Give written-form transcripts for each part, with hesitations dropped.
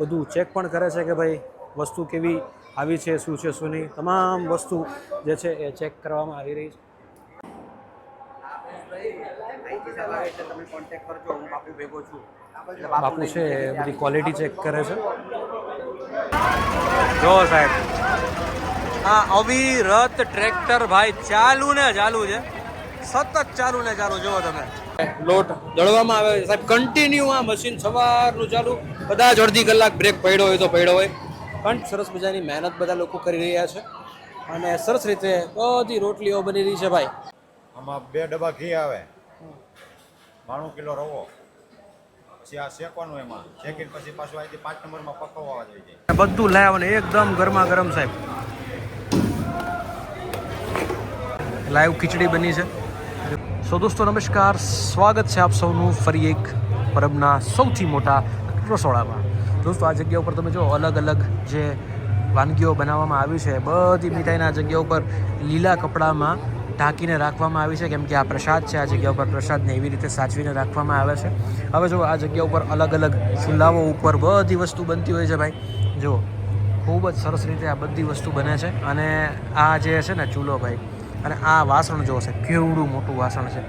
બધું ચેક પણ કરે છે કે ભાઈ વસ્તુ કેવી આવી છે, શું છે શું નહીં, તમામ વસ્તુ જે છે એ ચેક કરવામાં આવી રહી છે. બાપુ છે એ બધી ક્વોલિટી ચેક કરે છે. જો સાહેબ આ અવિરત ટ્રેક્ટર ભાઈ ચાલુ ને ચાલુ છે, સતત ચાલુ ને ચાલુ. જુઓ તમે લોટ દળવામાં આવે છે સાહેબ, કન્ટિન્યુ આ મશીન સવારનું ચાલુ, કદાચ અડધી કલાક બ્રેક પડ્યો હોય તો પડ્યો હોય, પણ સરસ મજાની મહેનત બધા લોકો કરી રહ્યા છે અને સરસ રીતે બધી રોટલીઓ બની રહી છે ભાઈ. આમાં 2 ડબ્બા ઘી આવે, 92 કિલો રવો, પછી આ શેકવાનું, એમાં શેકીને પછી પાછું અહીંથી 5 નંબરમાં પકવવા જઈ જાય. બધું લાવ ને એકદમ ગરમા ગરમ સાહેબ. લાઈવ ખીચડી બની છે. સો દોસ્તો નમસ્કાર, સ્વાગત છે આપ સૌનું ફરી એક પરબના સૌથી મોટા રસોડામાં. દોસ્તો આ જગ્યા ઉપર તમે જો અલગ અલગ જે વાનગીઓ બનાવવામાં આવી છે, બધી મીઠાઈના જગ્યા ઉપર લીલા કપડામાં ઢાંકીને રાખવામાં આવી છે, કેમ કે આ પ્રસાદ છે. આ જગ્યા ઉપર પ્રસાદને એવી રીતે સાચવીને રાખવામાં આવે છે. હવે જો આ જગ્યા ઉપર અલગ અલગ ચૂલાઓ ઉપર બધી વસ્તુ બનતી હોય છે ભાઈ. જુઓ ખૂબ જ સરસ રીતે આ બધી વસ્તુ બને છે. અને આ જે છે ને ચૂલો ભાઈ, અને આ વાસણ જો છે કેવડું મોટું વાસણ છે,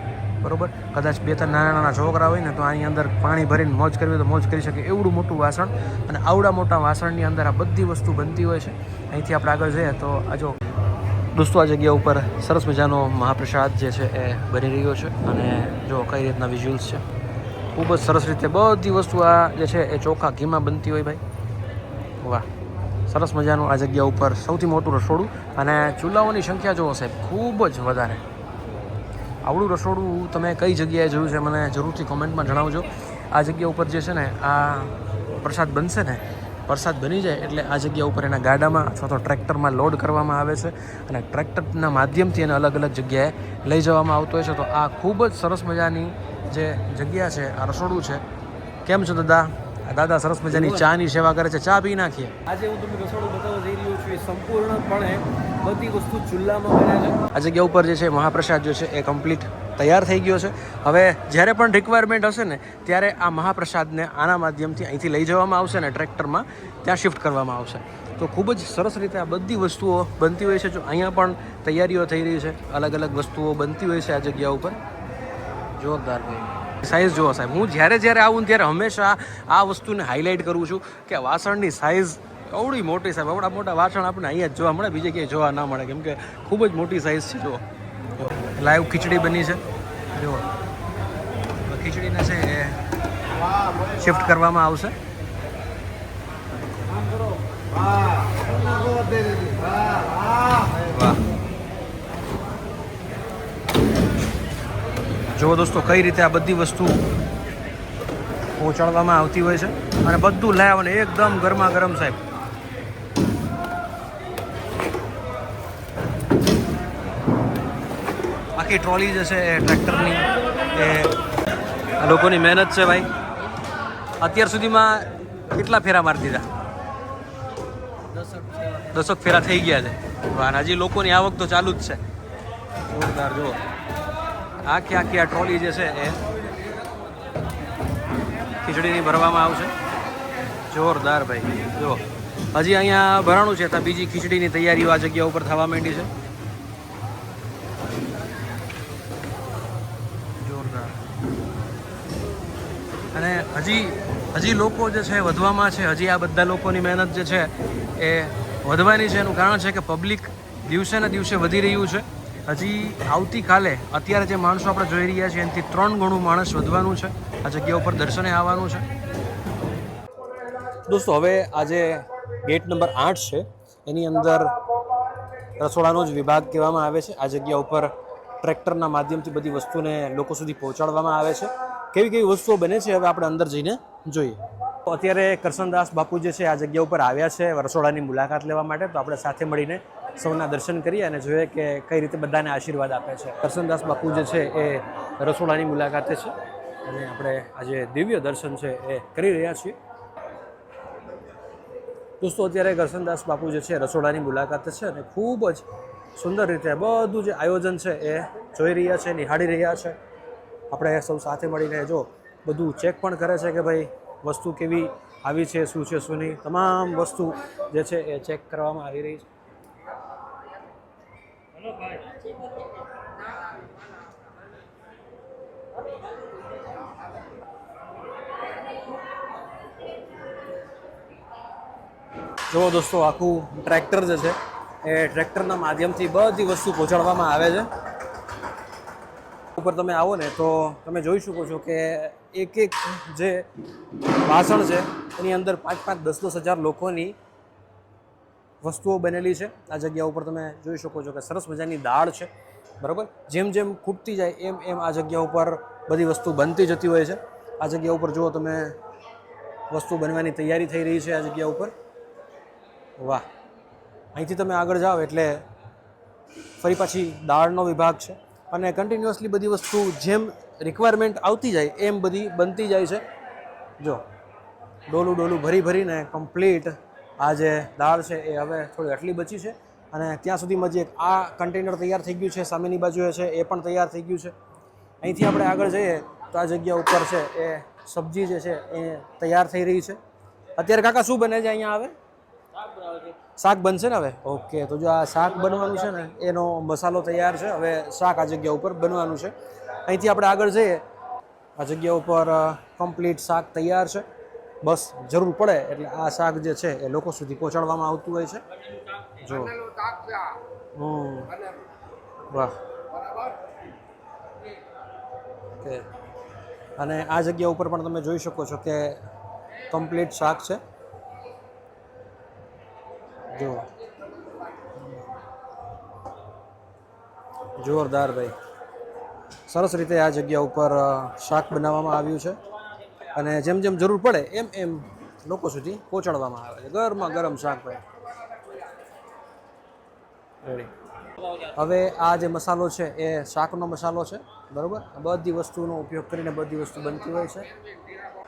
બરાબર. કદાચ 2-3 નાના નાના છોકરા હોય ને તો આની અંદર પાણી ભરીને મોજ કરવી તો મોજ કરી શકે, એવડું મોટું વાસણ. અને આવડા મોટા વાસણની અંદર આ બધી વસ્તુ બનતી હોય છે. અહીંથી આપણે આગળ જઈએ તો આ જો દોસ્તો આ જગ્યા ઉપર સરસ મજાનો મહાપ્રસાદ જે છે એ બની રહ્યો છે. અને જો કઈ રીતના વિઝ્યુઅલ્સ છે, ખૂબ જ સરસ રીતે બધી વસ્તુ આ જે છે એ ચોખ્ખા ઘીમાં બનતી હોય ભાઈ. વાહ, સરસ મજાનું આ જગ્યા ઉપર સૌથી મોટું રસોડું. અને ચૂલાઓની સંખ્યા જોવો સાહેબ, ખૂબ જ વધારે. આવડું રસોડું તમે કઈ જગ્યાએ જોયું છે મને જરૂરથી કોમેન્ટમાં જણાવજો. આ જગ્યા ઉપર જે છે ને આ પ્રસાદ બનશે ને, પ્રસાદ બની જાય એટલે આ જગ્યા ઉપર એના ગાડામાં અથવા તો ટ્રેક્ટરમાં લોડ કરવામાં આવે છે અને ટ્રેક્ટરના માધ્યમથી એને અલગ અલગ જગ્યાએ લઈ જવામાં આવતો હોય છે. તો આ ખૂબ જ સરસ મજાની જે જગ્યા છે, આ રસોડું છે. કેમ છો દાદા? દાદા સરસ મજાની ચાની સેવા કરે છે, ચા પી નાખીએ. આજે હું તમને રસોડું બતાવવા જઈ રહ્યો છું, એ સંપૂર્ણપણે બધી વસ્તુ ચૂલામાં બને છે. આ જગ્યા ઉપર જે છે મહાપ્રસાદ જે છે એ કમ્પ્લીટ તૈયાર થઈ ગયો છે. હવે જ્યારે પણ રિક્વાયરમેન્ટ હશે ને ત્યારે આ મહાપ્રસાદને આના માધ્યમથી અહીંથી લઈ જવામાં આવશે ને ટ્રેક્ટરમાં ત્યાં શિફ્ટ કરવામાં આવશે. તો ખૂબ જ સરસ રીતે આ બધી વસ્તુઓ બનતી હોય છે. જો અહીંયા પણ તૈયારીઓ થઈ રહી છે, અલગ અલગ વસ્તુઓ બનતી હોય છે આ જગ્યા ઉપર. જોરદાર ભાઈ. સાઇઝ જુઓ સાહેબ, હું જ્યારે આવું ત્યારે હંમેશા આ વસ્તુને હાઇલાઇટ કરું છું કે વાસણની સાઇઝ એવડી મોટી સાહેબ. આવડા મોટા વાસણ આપણે અહીંયા જ જોવા મળે, બીજે ક્યાંય જોવા ના મળે, કેમ કે ખૂબ જ મોટી સાઇઝ છે. જુઓ લાઈવ ખીચડી બની છે. જુઓ ખીચડીને છે એ શિફ્ટ કરવામાં આવશે. વાહ, જુઓ દોસ્તો કઈ રીતે આ બધી વસ્તુ પહોંચાડવામાં આવતી હોય છે. અને બધું લાવ અને એકદમ ગરમા ગરમ સાહેબ. આખી ટ્રોલી જે છે એ ટ્રેક્ટરની એ લોકોની મહેનત છે ભાઈ. અત્યાર સુધીમાં કેટલા ફેરા મારી દીધા? 10 ફેરા થઈ ગયા છે. હજી લોકોની આવક તો ચાલુ જ છે. જોરદાર. જુઓ આખી આ ટ્રોલી જે છે એ ખીચડીની ભરવામાં આવશે. જોરદાર ભાઈ. જુઓ હજી અહીંયા ભરાણું છે, ત્યાં બીજી ખીચડીની તૈયારીઓ આ જગ્યા ઉપર થવા માંડી છે. જોરદાર. અને હજી લોકો જે છે વધવામાં છે. હજી આ બધા લોકોની મહેનત જે છે એ વધવાની છે. એનું કારણ છે કે પબ્લિક દિવસે ને દિવસે વધી રહ્યું છે. હજી આવતીકાલે અત્યારે જે માણસો આપણે જોઈ રહ્યા છીએ એનાથી 3 ગણું માણસ વધવાનું છે. આ જગ્યા ઉપર દર્શને આવવાનું છે. દોસ્તો હવે આજે ગેટ નંબર 8 છે, એની અંદર રસોડાનો જ વિભાગ કહેવામાં આવે છે. આ જગ્યા ઉપર ટ્રેક્ટરના માધ્યમથી બધી વસ્તુને લોકો સુધી પહોંચાડવામાં આવે છે. કેવી વસ્તુઓ બને છે હવે આપણે અંદર જઈને જોઈએ. અત્યારે કરશનદાસ બાપુ જે છે આ જગ્યા ઉપર આવ્યા છે રસોડાની મુલાકાત લેવા માટે. તો આપણે સાથે મળીને સૌના દર્શન કરીએ અને જોઈએ કે કઈ રીતે બધાને આશીર્વાદ આપે છે. કરશનદાસ બાપુ જે છે એ રસોડાની મુલાકાતે છે અને આપણે આજે દિવ્ય દર્શન છે એ કરી રહ્યા છીએ. દોસ્તો અત્યારે કરશનદાસ બાપુ જે છે રસોડાની મુલાકાતે છે અને ખૂબ જ સુંદર રીતે બધું જે આયોજન છે એ જોઈ રહ્યા છે, નિહાળી રહ્યા છે. આપણે સૌ સાથે મળીને જો બધું ચેક પણ કરે છે કે ભાઈ વસ્તુ કેવી આવી છે, શું છે શું નહીં, તમામ વસ્તુ જે છે એ ચેક કરવામાં આવી રહી છે. જુઓ દોસ્તો, આખું ટ્રેક્ટર જે છે એ ટ્રેક્ટરના માધ્યમથી બધી વસ્તુ પહોંચાડવામાં આવે છે. ઉપર તમે આવો ને તો તમે જોઈ શકો છો કે એક એક જે વાસણ છે એની અંદર 5-5, 10-10 હજાર લોકોની વસ્તુઓ બનેલી છે. આ જગ્યા ઉપર તમે જોઈ શકો છો કે સરસ મજાની દાળ છે, બરાબર. જેમ જેમ ખૂટતી જાય એમ એમ આ જગ્યા ઉપર બધી વસ્તુ બનતી જતી હોય છે. આ જગ્યા ઉપર જુઓ તમે, વસ્તુ બનવાની તૈયારી થઈ રહી છે આ જગ્યા ઉપર. વાહ! અહીંથી તમે આગળ જાઓ એટલે ફરી પાછી દાળનો વિભાગ છે અને કન્ટિન્યુઅસલી બધી વસ્તુ જેમ રિક્વાયરમેન્ટ આવતી જાય એમ બધી બનતી જાય છે. જો ડોલું ભરી ભરીને કમ્પ્લીટ આ જે દાળ છે એ હવે થોડી આટલી બચી છે અને ત્યાં સુધીમાં જે આ કન્ટેનર તૈયાર થઈ ગયું છે, સામેની બાજુએ છે એ પણ તૈયાર થઈ ગયું છે. અહીંથી આપણે આગળ જઈએ તો આ જગ્યા ઉપર છે એ સબ્જી જે છે એ તૈયાર થઈ રહી છે. અત્યારે કાકા શું બને છે અહીંયા? આવે શાક બનશે ને હવે? ઓકે, તો જો આ શાક બનવાનું છે ને એનો મસાલો તૈયાર છે. હવે શાક આ જગ્યા ઉપર બનવાનું છે. અહીંથી આપણે આગળ જઈએ, આ જગ્યા ઉપર કમ્પ્લીટ શાક તૈયાર છે. બસ જરૂર પડે એટલે આ શાક જે છે એ લોકો સુધી પહોંચાડવામાં આવતું હોય છે. જો વાહ! ઓકે, અને આ જગ્યા ઉપર પણ તમે જોઈ શકો છો કે કમ્પ્લીટ શાક છે. જો જોરદાર ભાઈ, સરસ રીતે આ જગ્યા ઉપર શાક બનાવવામાં આવ્યું છે અને જેમ જેમ જરૂર પડે એમ એમ લોકો સુધી પહોંચાડવામાં આવે છે. ગરમા ગરમ શાક ભાઈ રેડી. હવે આ જે મસાલો છે એ શાકનો મસાલો છે, બરાબર. બધી વસ્તુનો ઉપયોગ કરીને બધી વસ્તુ બનતી હોય છે.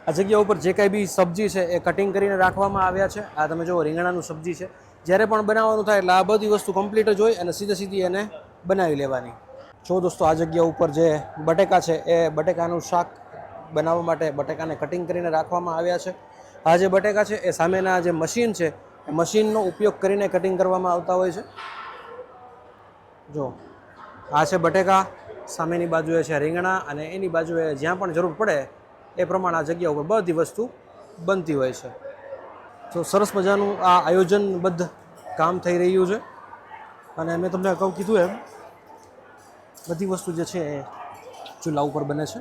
આ જગ્યા ઉપર જે કાંઈ બી સબ્જી છે એ કટિંગ કરીને રાખવામાં આવ્યા છે. આ તમે જુઓ, રીંગણાનું સબ્જી છે. જ્યારે પણ બનાવવાનું થાય એટલે આ બધી વસ્તુ કમ્પ્લીટ જ હોય અને સીધી એને બનાવી લેવાની. જો દોસ્તો, આ જગ્યા ઉપર જે બટેકા છે એ બટેકાનું શાક બનાવવા માટે બટેકાને કટિંગ કરીને રાખવામાં આવ્યા છે. આ જે બટેકા છે એ સામેના જે મશીન છે એ મશીનનો ઉપયોગ કરીને કટિંગ કરવામાં આવતા હોય છે. જો આ છે બટેકા, સામેની બાજુએ છે રીંગણા અને એની બાજુએ જ્યાં પણ જરૂર પડે એ પ્રમાણે આ જગ્યા ઉપર બધી વસ્તુ બનતી હોય છે. તો સરસ મજાનું આ આયોજનબદ્ધ કામ થઈ રહ્યું છે અને મેં તમને અગાઉ કીધું એમ બધી વસ્તુ જે છે એ ચૂલા ઉપર બને છે.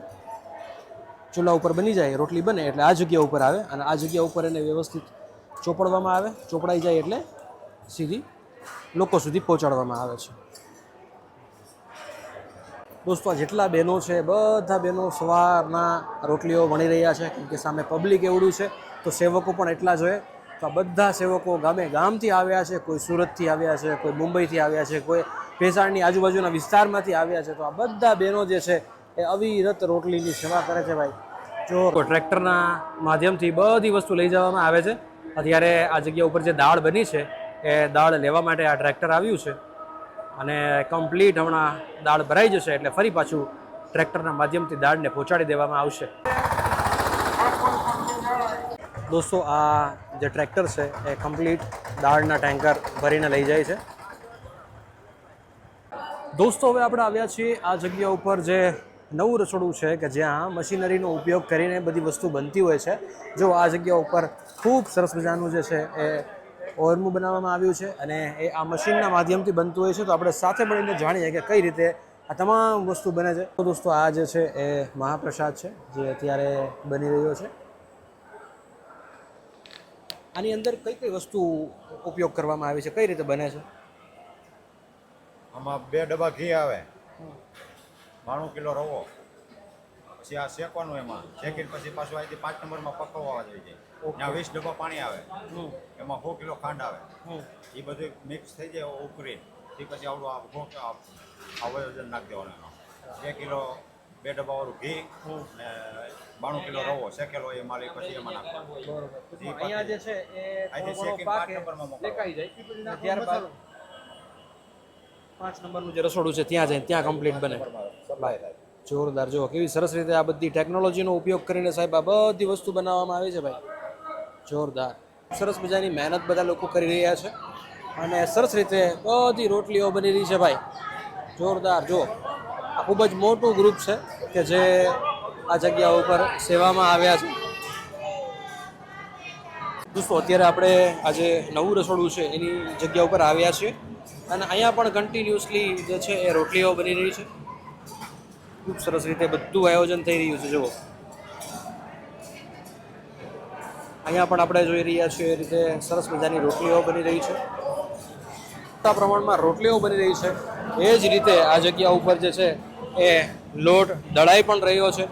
ચૂલા ઉપર બની જાય, રોટલી બને એટલે આ જગ્યા ઉપર આવે અને આ જગ્યા ઉપર એને વ્યવસ્થિત ચોપડવામાં આવે. ચોપડાઈ જાય એટલે સીધી લોકો સુધી પહોંચાડવામાં આવે છે. દોસ્તો, આ જેટલા બહેનો છે બધા બહેનો સવારના રોટલીઓ વણી રહ્યા છે, કેમ કે સામે પબ્લિક એવડું છે તો સેવકો પણ એટલા જ હોય. તો આ બધા સેવકો ગામથી આવ્યા છે, કોઈ સુરતથી આવ્યા છે, કોઈ મુંબઈથી આવ્યા છે, કોઈ ભેસાણની આજુબાજુના વિસ્તારમાંથી આવ્યા છે. તો આ બધા બહેનો જે છે એ અવિરત રોટલીની સેવા કરે છે ભાઈ. જો ટ્રેક્ટરના માધ્યમથી બધી વસ્તુ લઈ જવામાં આવે છે. અત્યારે આ જગ્યા ઉપર જે દાળ બની છે એ દાળ લેવા માટે આ ટ્રેક્ટર આવ્યું છે અને કમ્પ્લીટ હમણાં દાળ ભરાઈ જશે એટલે ફરી પાછું ટ્રેક્ટરના માધ્યમથી દાળને પહોંચાડી દેવામાં આવશે. દોસ્તો, આ જે ટ્રેક્ટર છે એ કમ્પ્લીટ દાળના ટેન્કર ભરીને લઈ જાય છે. દોસ્તો, હવે આપણે આવ્યા છીએ આ જગ્યા ઉપર જે નવું રસોડું છે કે જ્યાં મશીનરીનો ઉપયોગ કરીને બધી વસ્તુ બનતી હોય છે. જો આ જગ્યા ઉપર ખૂબ સરસ મજાનું જે છે એ ઓવરનું બનાવવામાં આવ્યું છે અને એ આ મશીનના માધ્યમથી બનતું હોય છે. તો આપણે સાથે મળીને જાણીએ કે કઈ રીતે આ તમામ વસ્તુ બને છે. તો દોસ્તો, આ જે છે એ મહાપ્રસાદ છે જે અત્યારે બની રહ્યો છે. આની અંદર કઈ કઈ વસ્તુ ઉપયોગ કરવામાં આવી છે, કઈ રીતે બને છે? આમાં 2 ડબ્બા ઘી આવે, 92 કિલો રવો, પછી આ શેકવાનું, એમાં શેકીને પછી પાછું અહીંથી 5 નંબરમાં પકવવા જોઈએ. ત્યાં 20 ડબ્બા પાણી આવે, એમાં 100 કિલો ખાંડ આવે. એ બધું મિક્સ થઈ જાય ઉકળી, એ પછી આવડું આયોજન નાખી દેવાનું એનો. 2 કિલો 2 ડબ્બાવાળું ઘી ને 92 કિલો રવો શેકેલો એ માલી પછી એમાં નાખવાનું. અહીંયા જે છે એ અહીંથી શેકીને 5 નંબરમાં મોકલવાનું. જાય, ત્યારબાદ 5 નંબરનું જે રસોડું છે ત્યાં જાય, ત્યાં કમ્પ્લીટ બને. જોરદાર. જો કેવી સરસ રીતે આ બધી ટેકનોલોજીનો ઉપયોગ કરીને સાહેબ આ બધી વસ્તુ બનાવવામાં આવી છે ભાઈ. જોરદાર, સરસ મજાની મહેનત બધા લોકો કરી રહ્યા છે અને સરસ રીતે બધી રોટલીઓ બની રહી છે ભાઈ, જોરદાર. જો આ ખૂબ જ મોટું ગ્રુપ છે કે જે આ જગ્યા ઉપર સેવામાં આવ્યા છે. દોસ્તો અત્યારે આપણે આજે નવું રસોડું છે એની જગ્યા ઉપર આવ્યા છીએ અને અહીંયા પણ કન્ટિન્યુઅસલી જે છે એ રોટલીઓ બની રહી છે. ખૂબ સરસ રીતે બધું આયોજન થઈ રહ્યું છે. જુઓ અહીંયા પણ આપણે જોઈ રહ્યા છીએ એ રીતે સરસ મજાની રોટલીઓ બની રહી છે, મોટા પ્રમાણમાં રોટલીઓ બની રહી છે. એ જ રીતે આ જગ્યા ઉપર જે છે એ લોટ દળાઈ પણ રહ્યો છે.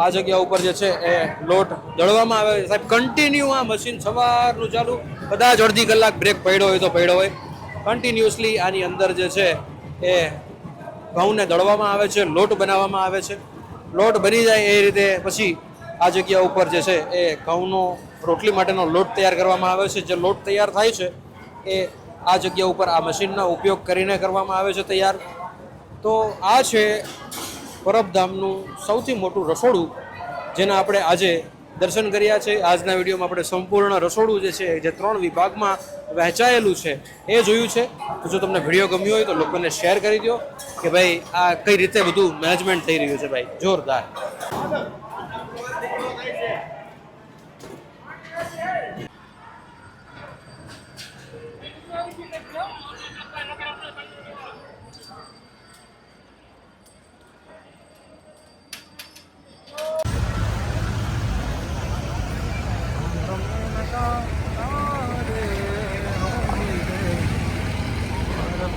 આ જગ્યા ઉપર જે છે એ લોટ દળવામાં આવે છે. સાહેબ કન્ટિન્યુ આ મશીન સવારનું ચાલુ, કદાચ અડધી કલાક બ્રેક પડ્યો હોય તો પડ્યો હોય, કન્ટિન્યુઅસલી આની અંદર જે છે એ ઘઉંને દળવામાં આવે છે, લોટ બનાવવામાં આવે છે. લોટ બની જાય એ રીતે પછી આ જગ્યા ઉપર જે છે એ ઘઉંનો રોટલી માટેનો લોટ તૈયાર કરવામાં આવે છે. જે લોટ તૈયાર થાય છે એ આ જગ્યા ઉપર આ મશીનનો ઉપયોગ કરીને કરવામાં આવે છે તૈયાર. તો આ છે પરબધામનું સૌથી મોટું રસોડું જેના આપણે આજે દર્શન કર્યા છે. આજના વિડીયોમાં આપણે સંપૂર્ણ રસોડું જે છે જે 3 વિભાગમાં વહેંચાયેલું છે એ જોયું છે. તો જો તમને વિડીયો ગમ્યો હોય તો લોકોને શેર કરી દો કે ભાઈ આ કઈ રીતે બધું મેનેજમેન્ટ થઈ રહ્યું છે. ભાઈ જોરદાર.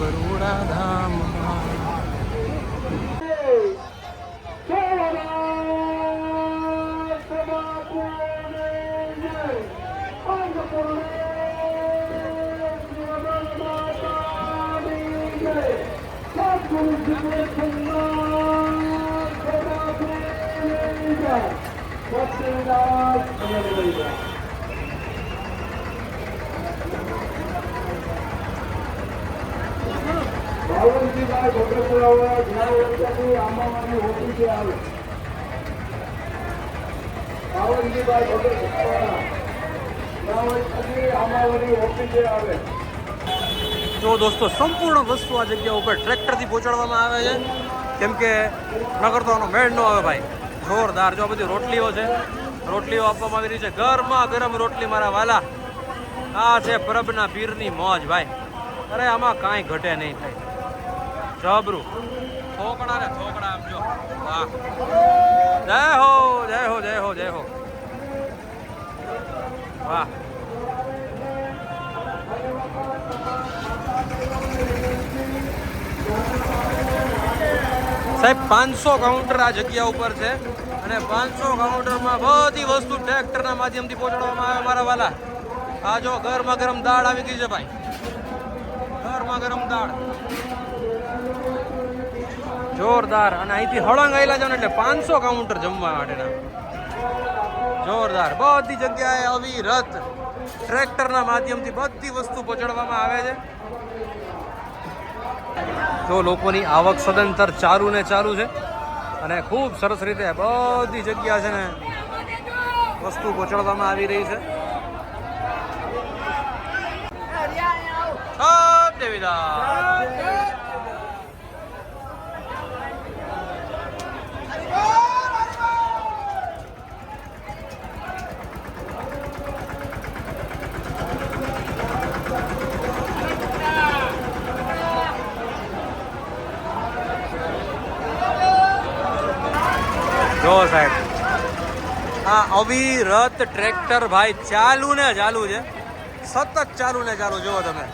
બરોડા ધામ ભાવનજીભાઈ ભોગપુરા જ્યાં વર્ષથી આંબાવાની ઓફિસે આવે. ભાવનજીભાઈ ભોગપુરા જ્યાં વર્ષથી આંબાવાની ઓફિસે આવે. જો દોસ્તો સંપૂર્ણ વસ્તુ આ જગ્યા ઉપર ટ્રેક્ટરથી પહોંચાડવામાં આવે છે, કેમ કે નગર તો આનો મેળ ન આવે ભાઈ. જોરદાર. જો આ બધી રોટલીઓ છે, રોટલીઓ આપવામાં આવી રહી છે, ગરમા ગરમ રોટલી મારા વાલા. આ છે પરબના પીરની મોજ ભાઈ. અરે આમાં કાંઈ ઘટે નહીં ભાઈ, જબરું. થોકડા ને થોકડા આમ જો. વાહ, જય હો જય હો જય હો જય હો. વાહ. સાહેબ 500 કાઉન્ટર આ જગ્યા ઉપર છે અને 500 કાઉન્ટરમાં બધી વસ્તુ ટ્રેક્ટરના માધ્યમથી પહોંચાડવામાં આવે મારા વાલા. આ જો ગરમા ગરમ દાળ આવી ગઈ છે ભાઈ, ગરમા ગરમ દાળ જોરદાર. અને અહીંથી હળંગ આવેલા જાવ ને એટલે 500 કાઉન્ટર જમવા માટેના. જોરદાર. બધી જગ્યાએ અવિરત ટ્રેક્ટરના માધ્યમથી બધી વસ્તુ પહોંચાડવામાં આવે છે. જો લોકોની આવક સદંતર ચાલુ ને ચાલુ છે અને ખૂબ સરસ રીતે બધી જગ્યા છે ને વસ્તુ પહોંચાડવામાં આવી રહી છે. દેવીદાસ જો સાહેબ આ અવિરત ટ્રેક્ટર ભાઈ ચાલુ ને ચાલુ છે, સતત ચાલુ ને ચાલુ. જુઓ તમે